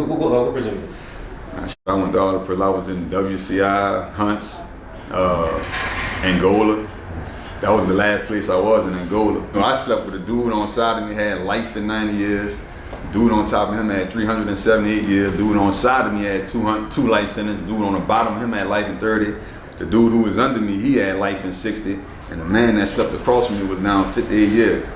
What prison you? I went to all the prisons. I was in WCI, Hunts, Angola. That was the last place I was, in Angola. I slept with a dude on side of me, had life in 90 years. Dude on top of him had 378 years. Dude on side of me had two life sentences. Dude on the bottom of him had life in 30. The dude who was under me, he had life in 60. And the man that slept across from me was down 58 years.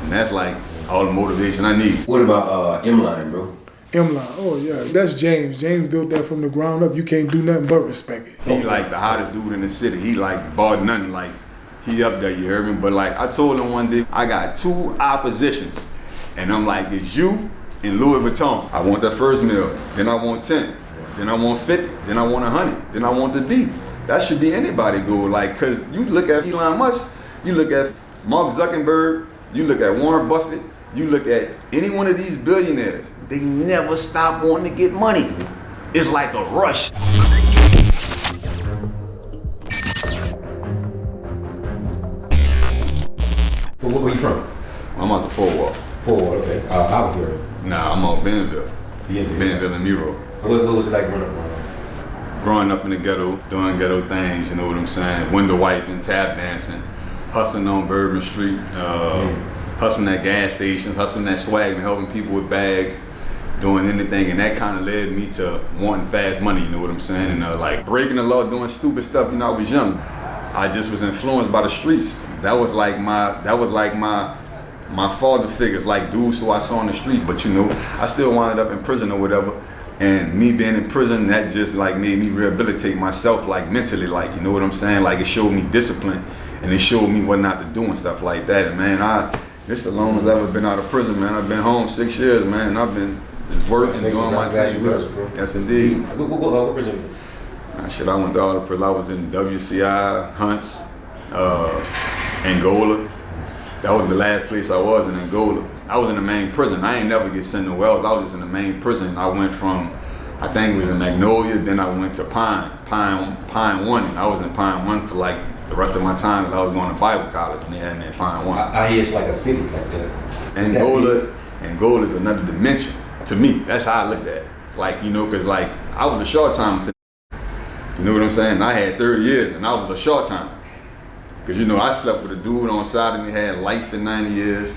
And that's like all the motivation I need. What about Emline, bro? Emline, oh yeah, that's James. James built that from the ground up. You can't do nothing but respect it. He like the hottest dude in the city. He like bought nothing, like he up there, you heard me? But like I told him one day, I got 2 oppositions. And I'm like, it's you and Louis Vuitton. I want that first meal, then I want 10, then I want 50, then I want 100, then I want the B. That should be anybody goal, like, cause you look at Elon Musk, you look at Mark Zuckerberg, you look at Warren Buffett, you look at any one of these billionaires, they never stop wanting to get money. It's like a rush. Where you from? I'm out the Fort Wall. Fort Wall, okay. Albuquerque. Nah, I'm out Bentonville. Bentonville and Miro. What was it like growing up? Growing up in the ghetto, doing ghetto things, you know what I'm saying? Window wiping, tap dancing, hustling on Bourbon Street, hustling at gas stations, hustling at swag and helping people with bags, doing anything. And that kind of led me to wanting fast money, you know what I'm saying? And like breaking the law, doing stupid stuff, I was young. I just was influenced by the streets. That was like my father figures, like dudes who I saw in the streets. But I still wound up in prison or whatever. And me being in prison, that just like made me rehabilitate myself, like mentally, like, you know what I'm saying? Like it showed me discipline and it showed me what not to do and stuff like that. And man, this the longest I've ever been out of prison, man. I've been home 6 years, man. And I've been just working, doing my thing. Yes, indeed. What prison you? Shit, I went to all the prisons. I was in WCI, Hunts, Angola. That was the last place I was, in Angola. I was in the main prison. I ain't never get sent nowhere else. I was just in the main prison. I went from, I think it was in Magnolia, then I went to Pine 1. And I was in Pine 1 for like the rest of my time because I was going to Bible college and they had me in Pine 1. I hear it's like a city like that. Angola is another dimension to me. That's how I looked at it. Like, because like I was a short time to, you know what I'm saying? I had 30 years and I was a short time. Because I slept with a dude on side of me, had life in 90 years.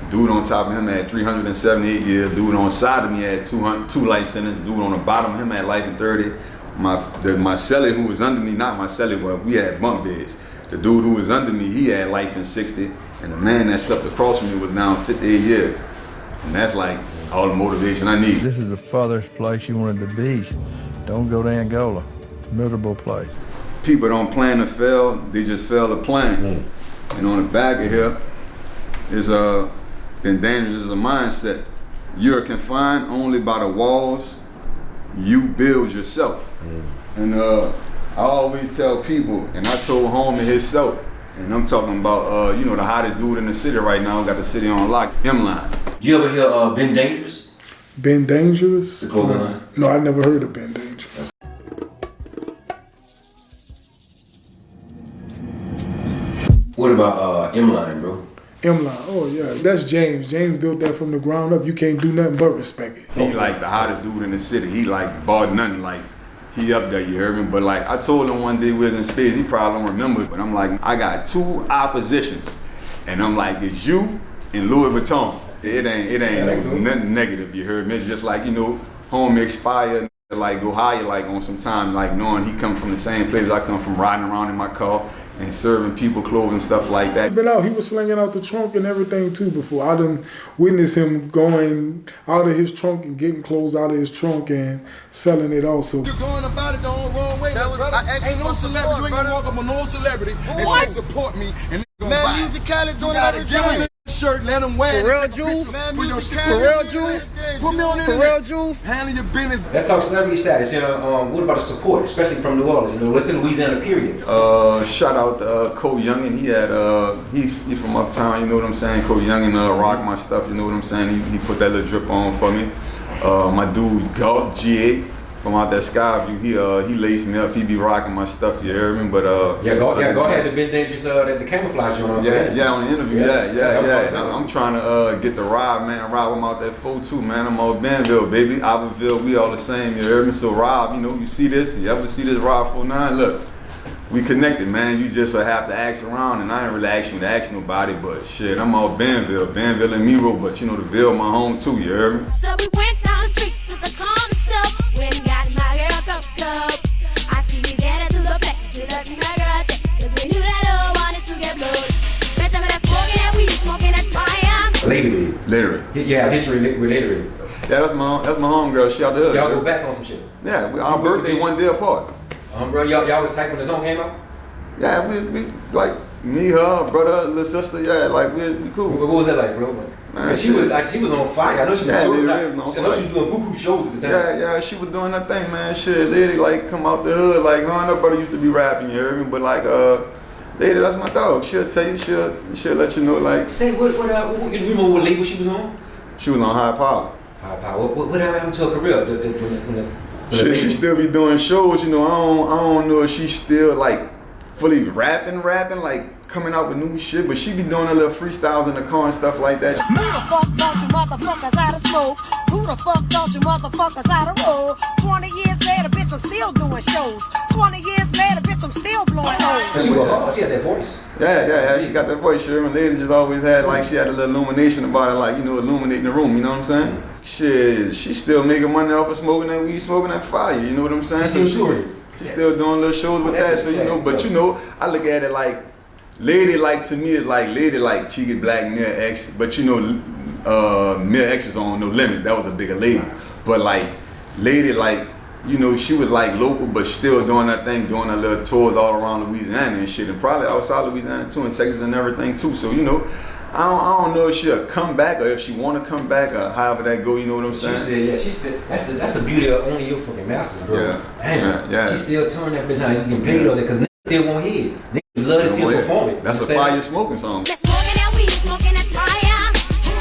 Dude on top of him had 378 years. Dude on side of me had two life sentences. Dude on the bottom of him had life in 30. My cellie who was under me, not my cellie, but we had bunk beds. The dude who was under me, he had life in 60. And the man that slept across from me was down 58 years. And that's like all the motivation I need. This is the farthest place you wanted to be. Don't go to Angola. Miserable place. People don't plan to fail, they just fail to plan. And on the back of here is Bendangerous is a mindset. You're confined only by the walls you build yourself. And I always tell people, and I told homie himself, and I'm talking about the hottest dude in the city right now, got the city on lock, Emline. You ever hear Bendangerous? Bendangerous? The clothing line? No, I never heard of Bendangerous. What about Emline, bro? Emline, oh yeah, that's James. James built that from the ground up. You can't do nothing but respect it. He like the hottest dude in the city. He like bought nothing, like he up there, you heard me? But like I told him one day we was in space, he probably don't remember, but I'm like, I got 2 oppositions. And I'm like, it's you and Louis Vuitton. It ain't nothing negative, you heard me? It's just like, home expire, like go higher like on some time, like knowing he come from the same place I come from, riding around in my car and serving people clothes and stuff like that. Been out, he was slinging out the trunk and everything too before. I done witnessed him going out of his trunk and getting clothes out of his trunk and selling it also. You're going about it the wrong way, brother. Ain't no celebrity, you ain't gonna walk up on no celebrity and say support me and they gonna buy. Music Khaled doing that every time. Shirt, let them wear it. For real, Juve. Put me on internet. Handle your business. Let's talk celebrity status. What about the support, especially from New Orleans? Let's say Louisiana, period. Shout out to Cole Youngin. He had he from uptown. You know what I'm saying? Cole Youngin rock my stuff. You know what I'm saying? He put that little drip on for me. My dude GA from out that Skyview. He laced me up. He be rocking my stuff. You hear me? But go ahead. The Bendangerous, the camouflage joint. On the interview. I'm trying to get the Rob, man. Rob, I'm out that 4-2, man. I'm out Benville, baby. Albertville, we all the same. You hear me? So Rob, you see this? You ever see this Rob 49? Look. We connected, man. You just have to ask around, and I ain't really asking you to ask nobody, but shit, I'm out Benville and Miro, but the Ville my home too, you heard me? So we went down the street to the corner store, when got my girl cup. I see me down to the black, she loves me my girl text, cause we knew that all wanted to get blown. Best time that smoking that weed, smoking that fire. Literally. You have history related. Yeah, that's my homegirl, she out the hood. Y'all go back on some shit. Yeah, our birthday one day apart. Bro, y'all was tight when the song came out? Yeah, we like me, her, brother, little sister, yeah, like we cool. What was that like, bro? Man, she was on fire. I know she was touring. I know she was doing buku shows at the time. Yeah, she was doing her thing, man. Shit, lady, like come out the hood, like her and her brother used to be rapping, you heard me? But like lady, that's my dog. She'll tell you, she'll let you know, like. Say what you remember what label she was on? She was on High Power. High Power. What happened to her career? She still be doing shows, I don't know if she's still like fully rapping, like coming out with new shit, but she be doing a little freestyles in the car and stuff like that. Who the fuck don't you motherfuckers out of smoke? Who the fuck don't you motherfuckers out of roll? 20 years later, bitch, I'm still doing shows. 20 years later, bitch, I'm still blowing holes. She was hard. She had that voice. Yeah, she got that voice. Sherman lady just always had like she had a little illumination about it, like illuminating the room. You know what I'm saying? Shit, she still making money off of smoking that weed, smoking that fire. You know what I'm saying? She's still doing little shows with that. So I look at it like lady, like to me is like lady, like she get black Mia X, but Mia X was on No Limit. That was a bigger lady. But like lady, like she was like local, but still doing that thing, doing her little tours all around Louisiana and shit, and probably outside Louisiana too, and Texas and everything too. So I don't know if she'll come back or if she want to come back or however that go. You know what I'm saying? She said, yeah. That's the beauty of only your fucking masters, bro. Yeah. She still turn that bitch out. You can pay her because niggas still won't hear it. Niggas love to see her perform it. That's a fire smoking song. Smoking that weed, smoking that fire.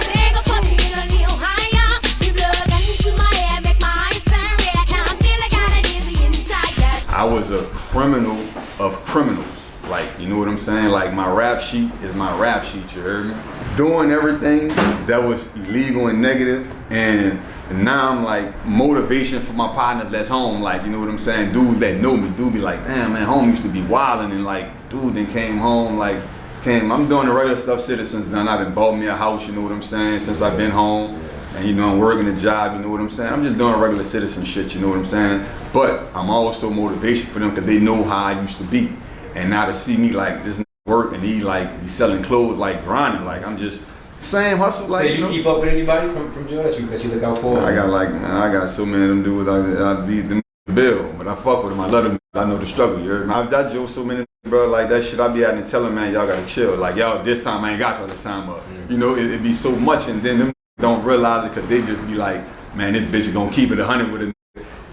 Take a puff, get a little higher. You blood got into my head, make my eyes turn red. Now I feel like I dizzy and tired. I was a criminal of criminals. Like, you know what I'm saying? Like, my rap sheet is my rap sheet, you heard me? Doing everything that was illegal and negative, and now I'm like motivation for my partners that's home. Like, you know what I'm saying? Dudes that know me, dude be like, damn man, home used to be wildin', and like, dude then came home, I'm doing the regular stuff citizens done. I done bought me a house, you know what I'm saying, since I've been home. And I'm working a job, you know what I'm saying? I'm just doing regular citizen shit, you know what I'm saying? But I'm also motivation for them because they know how I used to be. And now to see me like this work and he like be selling clothes, like grinding, like I'm just same hustle. Like, so you keep up with anybody from jail that you look out for? I got so many of them dudes. I beat them bill, but I fuck with them. I love them. I know the struggle. You heard me? I joke so many, bro. Like that shit. I be out and telling man, y'all gotta chill. Like y'all, this time I ain't got y'all this time, but it be so much, and then them don't realize it because they just be like, man, this bitch is gonna keep it 100 with it,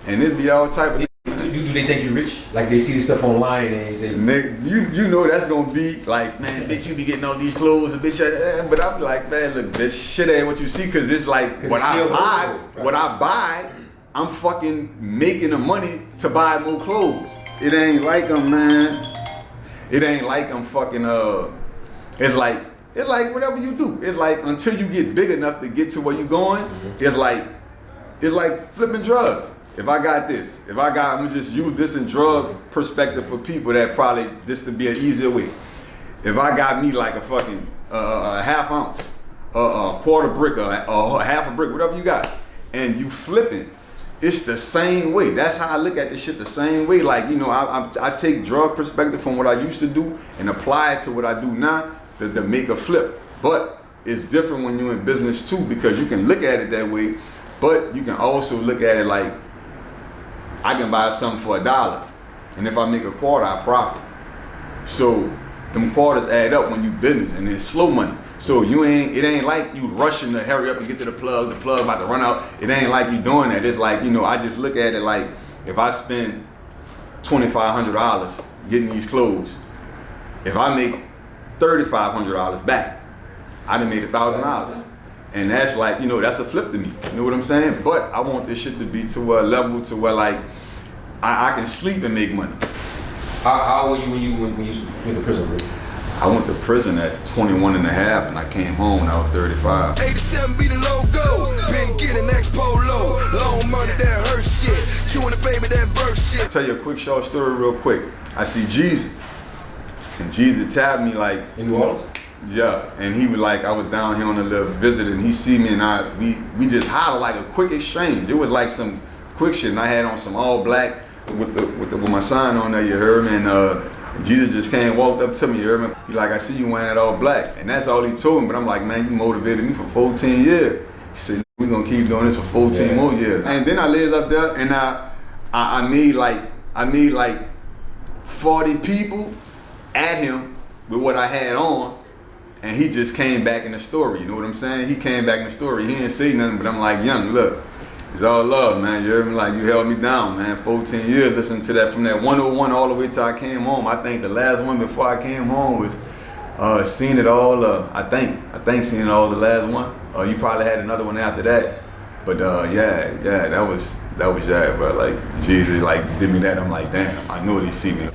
and it be all type of. Do they think you rich? Like they see this stuff online and they say, you know that's gonna be like, man, bitch, you be getting all these clothes and bitch, but I be like, man, look, this shit ain't what you see, cause it's like what I buy, I'm fucking making the money to buy more clothes. It ain't like I'm, man. It ain't like I'm fucking It's like whatever you do. It's like until you get big enough to get to where you going. It's like flipping drugs. If I got this, I'm gonna just use this in drug perspective for people that probably this to be an easier way. If I got me like a fucking a half ounce, a quarter brick, or a half a brick, whatever you got, and you flipping, it's the same way. That's how I look at this shit the same way. Like, I take drug perspective from what I used to do and apply it to what I do now to make a flip. But it's different when you're in business too, because you can look at it that way, but you can also look at it like, I can buy something for $1, and if I make a quarter, I profit. So them quarters add up when you business, and it's slow money. So it ain't like you rushing to hurry up and get to the plug about to run out. It ain't like you doing that. It's like, I just look at it like, if I spend $2,500 getting these clothes, if I make $3,500 back, I done made $1,000. And that's like, you know, that's a flip to me. You know what I'm saying? But I want this shit to be to a level to where like I can sleep and make money. How old were you when you went to prison, bro? I went to prison at 21 and a half and I came home when I was 35. 87 be the logo. Been getting expo low. Long money that hurt shit. Chewing the baby that verse shit. I'll tell you a quick short story real quick. I see Jeezy. And Jeezy tapped me like, in New Orleans? yeah, and he was like, I was down here on a little visit and he see me and we just hollered like a quick exchange. It was like some quick shit and I had on some all black with my sign on there, you heard me, and Jesus just came, walked up to me, you heard me? He like, I see you wearing that all black. And that's all he told me, but I'm like, man, you motivated me for 14 years. He said, we're gonna keep doing this for 14 more years. And then I lays up there and I made like 40 people at him with what I had on. And he just came back in the story, you know what I'm saying? He came back in the story, he didn't say nothing, but I'm like, young, look, it's all love, man. You heard me? Like, you held me down, man. 14 years listening to that from that 101 all the way till I came home. I think the last one before I came home was Seen It All. I think Seen It All, the last one. You probably had another one after that. But yeah, that was bro. Like, Jesus like did me that. I'm like, damn, I knew he see me.